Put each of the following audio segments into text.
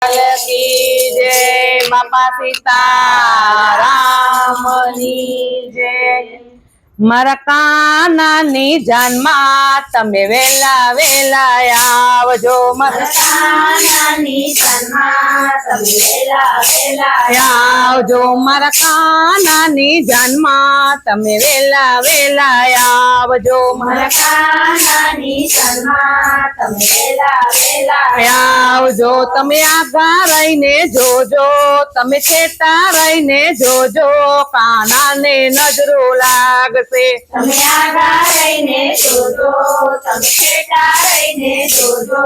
લાલ કી જય બાપા સીતારામની જય। મારા કાનાની જાનમાં તમે વેલા વેલા આવજો। મારા કાનાની જાનમાં તમે વેલા વેલા આવજો। મારા કાનાની જાનમાં તમે વેલા વેલા આવજો। મારા કાનાની જાનમાં તમે વેલા વેલા આવજો। તમે આગા રહીને જોજો, તમે છેટા રહીને જોજો, કાનાને નજરો લાગશે। તમે આગા રહીને જોજો, તમે છેટા રહીને જોજો,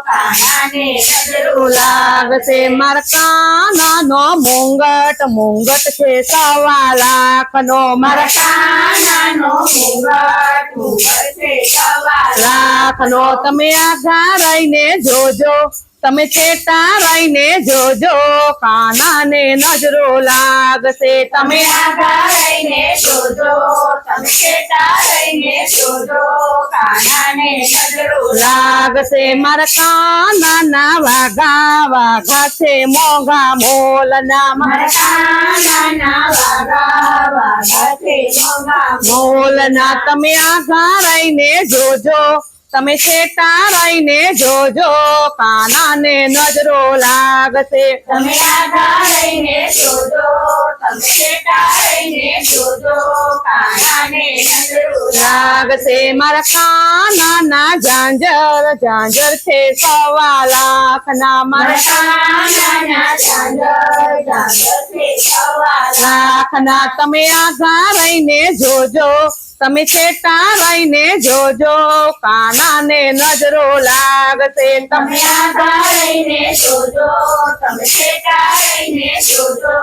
કાનાને નજરો લાગશે। મારા કાનાનો મુંગટ મુંગટ છે 1.25 લાખનો। મારા કાનાનો મુંગટ મુંગટ છે 1.25 લાખનો। તમે આગા રહીને જોજો, તમે છેટા રહીને જોજો, કાનાને નજરો લાગશે। તમે આગા રહીને જોજો, તમે છેટા રહીને જોજો, કાનાને નજરો લાગશે। મારા કાનાના વાઘા વાઘા છે મોંઘા મોલના। મારા કાનાના વાઘા વાઘા છે મોંઘા મોલના। તમે આગા રહીને જોજો, તમે છેટા રહીને જોજો, કાનાને નજરો લાગશે। તમે આગા રહીને જોજો, તમે છેટા રહીને જોજો, કાનાને નજરો લાગશે। મારા કાનાના ઝાંઝર ઝાંઝર છે 1.25 લાખના। મારા કાનાના ઝાંઝર ઝાંઝર છે 1.25 લાખના। તમે આગા રહીને જોજો, તમે છેટા રહીને જોજો, કાનાને નજરો લાગશે। તમે આગા રહીને જોજો, તમે છેટા રહીને જોજો,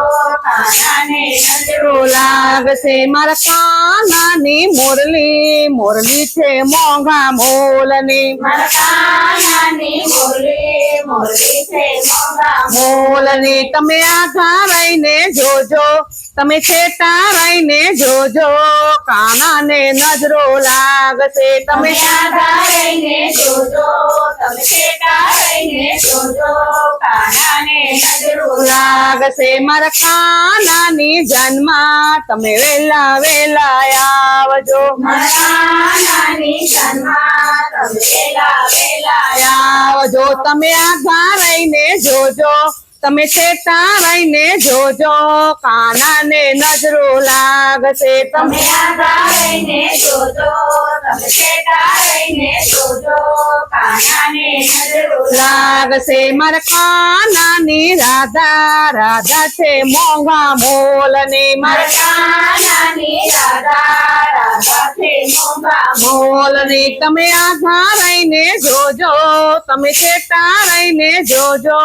કાનાને નજરો લાગશે। મારા કાનાની મોરલી મોરલી છે મોંઘા મોલની। મારા કાનાની મોરલી મોરલી છે મોંઘા મોલની। તમે આગા રહીને જોજો, તમે છેટા રહીને જોજો, કાનાને નજરો લાગશે। તમે તમે આગા રહીને જોજો, તમે છેટા રહીને જોજો, કાનાને નજરો લાગશે। મારા કાનાની જાનમાં તમે વેલા વેલા આવજો। મારા કાનાની જાનમાં તમે વેલા વેલા આવજો। તમે આગા રહીને જોજો, તમે છેટા રહીને જોજો, કાનાને નજરો લાગશે। તમે આગા રહીને જોજો, તમે છેટા રહીને જોજો, કાનાને નજરો લાગશે। મારા કાનાની રાધા રાધા છે મોંઘા મોલની। મારા કાનાની રાધા રાધા છે મોંઘા મોલની। તમે આગા રહીને જોજો, તમે છેટા રહીને જોજો,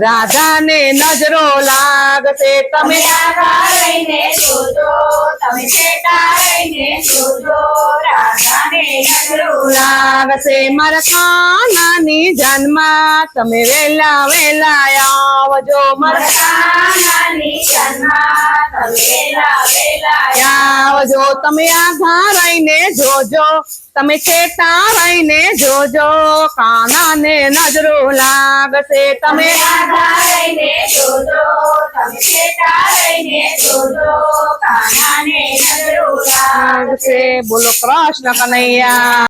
રાધાને નજરો લાગશે। તમે તમે આગા રહીને જોજો, તમે છેટા રહીને જોજો, રાધાને નજરો લાગશે। મારા કાનાની જાનમાં તમે વેલા વેલા આવજો। મારા કાનાની જાનમાં તમે વેલા વેલા આવજો। તમે આગા રહીને જોજો, તમે છેટા રહીને જોજો, કાનાને નજરો લાગશે। તમે આગા રહીને જોજો, તમે છેટા રહીને જોજો, કાનાને નજરો લાગશે। બોલો કૃષ્ણ કનૈયા।